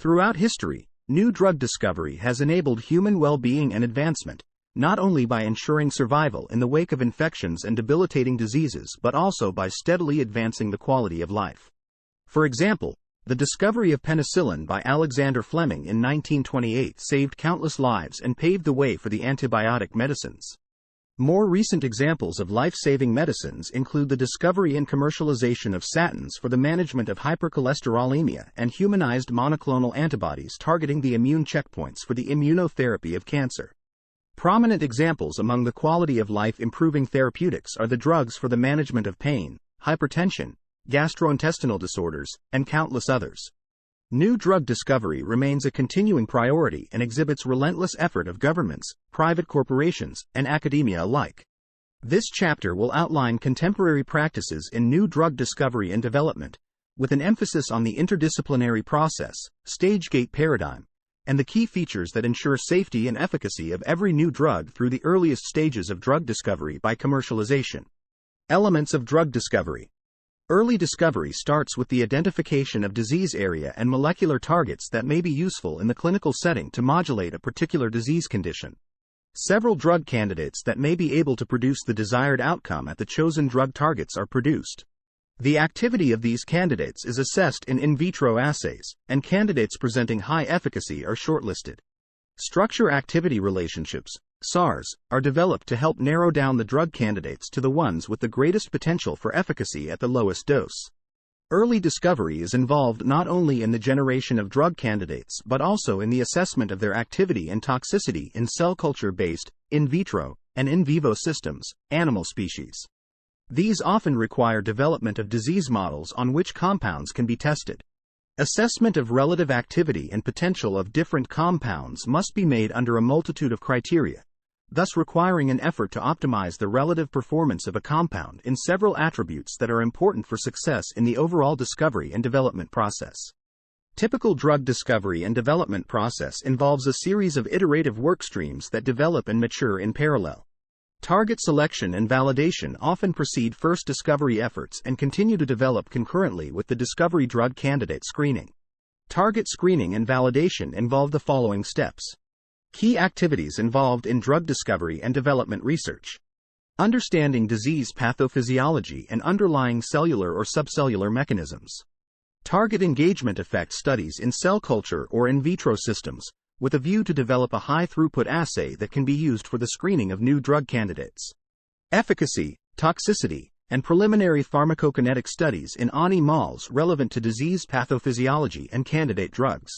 Throughout history, new drug discovery has enabled human well-being and advancement, not only by ensuring survival in the wake of infections and debilitating diseases but also by steadily advancing the quality of life. For example, the discovery of penicillin by Alexander Fleming in 1928 saved countless lives and paved the way for the antibiotic medicines. More recent examples of life-saving medicines include the discovery and commercialization of statins for the management of hypercholesterolemia and humanized monoclonal antibodies targeting the immune checkpoints for the immunotherapy of cancer. Prominent examples among the quality of life improving therapeutics are the drugs for the management of pain, hypertension, gastrointestinal disorders, and countless others. New drug discovery remains a continuing priority and exhibits relentless effort of governments, private corporations, and academia alike. This chapter will outline contemporary practices in new drug discovery and development, with an emphasis on the interdisciplinary process, stage-gate paradigm, and the key features that ensure safety and efficacy of every new drug through the earliest stages of drug discovery by commercialization. Elements of drug discovery. Early discovery starts with the identification of disease area and molecular targets that may be useful in the clinical setting to modulate a particular disease condition. Several drug candidates that may be able to produce the desired outcome at the chosen drug targets are produced. The activity of these candidates is assessed in vitro assays, and candidates presenting high efficacy are shortlisted. Structure-activity relationships, SARs, are developed to help narrow down the drug candidates to the ones with the greatest potential for efficacy at the lowest dose. Early discovery is involved not only in the generation of drug candidates but also in the assessment of their activity and toxicity in cell culture-based, in vitro, and in vivo systems, animal species. These often require development of disease models on which compounds can be tested. Assessment of relative activity and potential of different compounds must be made under a multitude of criteria, thus requiring an effort to optimize the relative performance of a compound in several attributes that are important for success in the overall discovery and development process. Typical drug discovery and development process involves a series of iterative work streams that develop and mature in parallel. Target selection and validation often precede first discovery efforts and continue to develop concurrently with the discovery drug candidate screening. Target screening and validation involve the following steps. Key activities involved in drug discovery and development research. Understanding disease pathophysiology and underlying cellular or subcellular mechanisms. Target engagement effect studies in cell culture or in vitro systems, with a view to develop a high-throughput assay that can be used for the screening of new drug candidates. Efficacy, toxicity, and preliminary pharmacokinetic studies in animals relevant to disease pathophysiology and candidate drugs.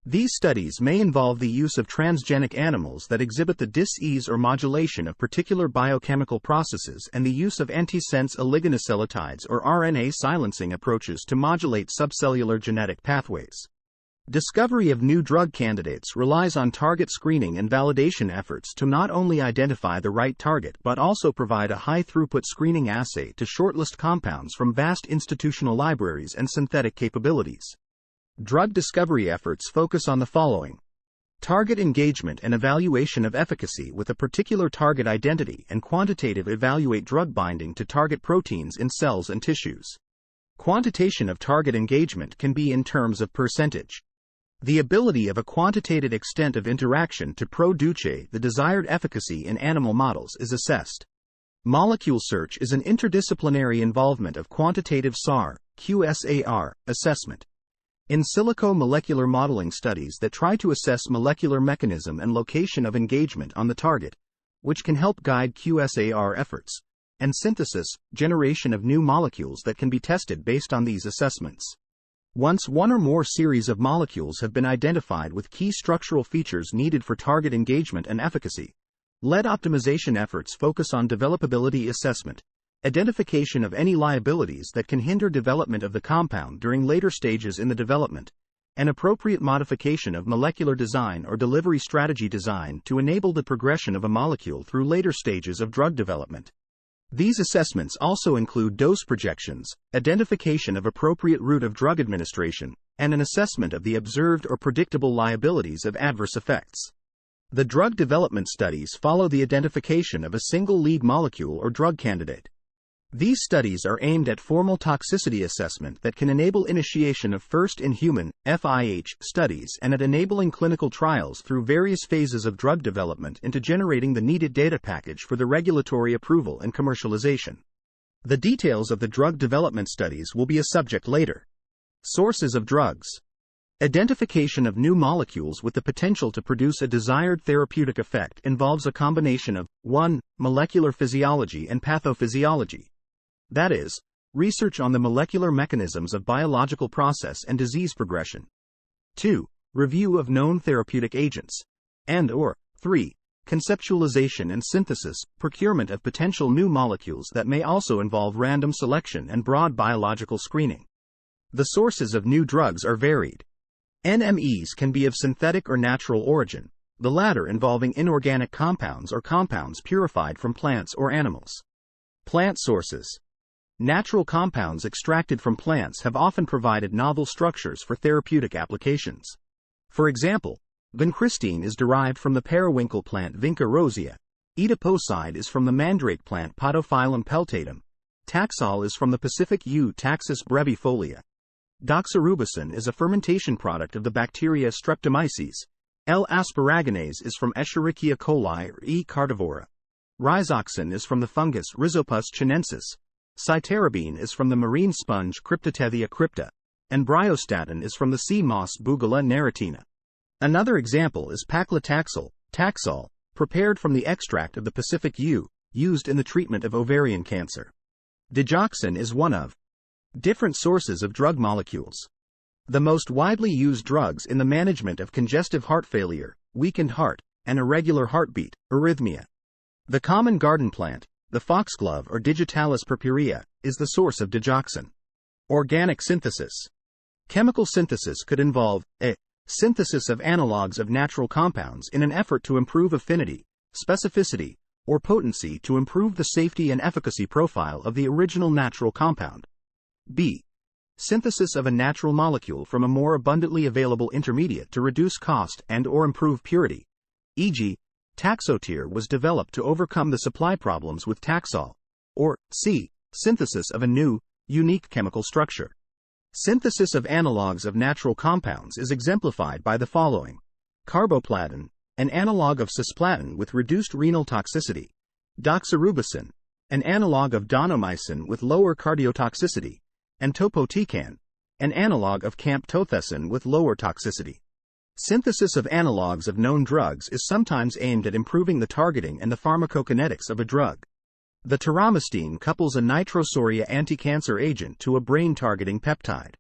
These studies may involve the use of transgenic animals that exhibit the dis-ease or modulation of particular biochemical processes and the use of antisense oligonucleotides or RNA silencing approaches to modulate subcellular genetic pathways. Discovery of new drug candidates relies on target screening and validation efforts to not only identify the right target but also provide a high-throughput screening assay to shortlist compounds from vast institutional libraries and synthetic capabilities. Drug discovery efforts focus on the following: target engagement and evaluation of efficacy with a particular target identity and quantitative evaluate drug binding to target proteins in cells and tissues. Quantitation of target engagement can be in terms of percentage. The ability of a quantitated extent of interaction to produce the desired efficacy in animal models is assessed. Molecule search is an interdisciplinary involvement of quantitative SAR, QSAR, assessment. In silico molecular modeling studies that try to assess molecular mechanism and location of engagement on the target, which can help guide QSAR efforts, and synthesis, generation of new molecules that can be tested based on these assessments. Once one or more series of molecules have been identified with key structural features needed for target engagement and efficacy, lead optimization efforts focus on developability assessment, identification of any liabilities that can hinder development of the compound during later stages in the development, and appropriate modification of molecular design or delivery strategy design to enable the progression of a molecule through later stages of drug development. These assessments also include dose projections, identification of appropriate route of drug administration, and an assessment of the observed or predictable liabilities of adverse effects. The drug development studies follow the identification of a single lead molecule or drug candidate. These studies are aimed at formal toxicity assessment that can enable initiation of first-in-human (FIH) studies and at enabling clinical trials through various phases of drug development into generating the needed data package for the regulatory approval and commercialization. The details of the drug development studies will be a subject later. Sources of drugs. Identification of new molecules with the potential to produce a desired therapeutic effect involves a combination of 1. Molecular physiology and pathophysiology. That is, research on the molecular mechanisms of biological process and disease progression. 2. Review of known therapeutic agents. And/or 3. Conceptualization and synthesis, procurement of potential new molecules that may also involve random selection and broad biological screening. The sources of new drugs are varied. NMEs can be of synthetic or natural origin, the latter involving inorganic compounds or compounds purified from plants or animals. Plant sources. Natural compounds extracted from plants have often provided novel structures for therapeutic applications. For example, vincristine is derived from the periwinkle plant Vinca rosea, etoposide is from the mandrake plant Podophyllum peltatum, Taxol is from the Pacific yew Taxus brevifolia. Doxorubicin is a fermentation product of the bacteria Streptomyces. L-asparaginase is from Escherichia coli or E. carnivora. Rhizoxin is from the fungus Rhizopus chinensis. Cytarabine is from the marine sponge Cryptotethia crypta, and bryostatin is from the sea moss Bugula naratina. Another example is paclitaxel, Taxol, prepared from the extract of the Pacific yew, used in the treatment of ovarian cancer. Digoxin is one of different sources of drug molecules. The most widely used drugs in the management of congestive heart failure, weakened heart, and irregular heartbeat, arrhythmia. The common garden plant, the foxglove or Digitalis purpurea, is the source of digoxin. Organic synthesis. Chemical synthesis could involve a synthesis of analogues of natural compounds in an effort to improve affinity, specificity, or potency to improve the safety and efficacy profile of the original natural compound. B. Synthesis of a natural molecule from a more abundantly available intermediate to reduce cost and/or improve purity. E.g., Taxotere was developed to overcome the supply problems with Taxol. Or C. Synthesis of a new, unique chemical structure. Synthesis of analogues of natural compounds is exemplified by the following: carboplatin, an analog of cisplatin with reduced renal toxicity; doxorubicin, an analog of donomycin with lower cardiotoxicity; and topotecan, an analog of camptothecin with lower toxicity. Synthesis of analogues of known drugs is sometimes aimed at improving the targeting and the pharmacokinetics of a drug. The tiramistine couples a nitrosourea anti-cancer agent to a brain-targeting peptide.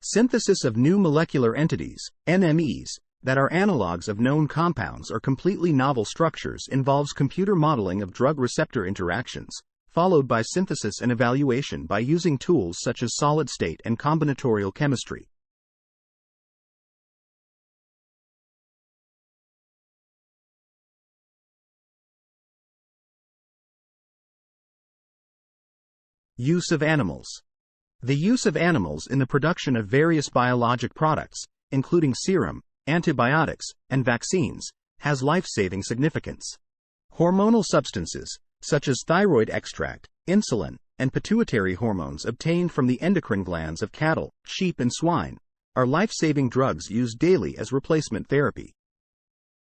Synthesis of new molecular entities, NMEs, that are analogues of known compounds or completely novel structures involves computer modeling of drug-receptor interactions, followed by synthesis and evaluation by using tools such as solid-state and combinatorial chemistry. Use of animals. The use of animals in the production of various biologic products, including serum, antibiotics, and vaccines, has life-saving significance. Hormonal substances, such as thyroid extract, insulin, and pituitary hormones obtained from the endocrine glands of cattle, sheep, and swine, are life-saving drugs used daily as replacement therapy.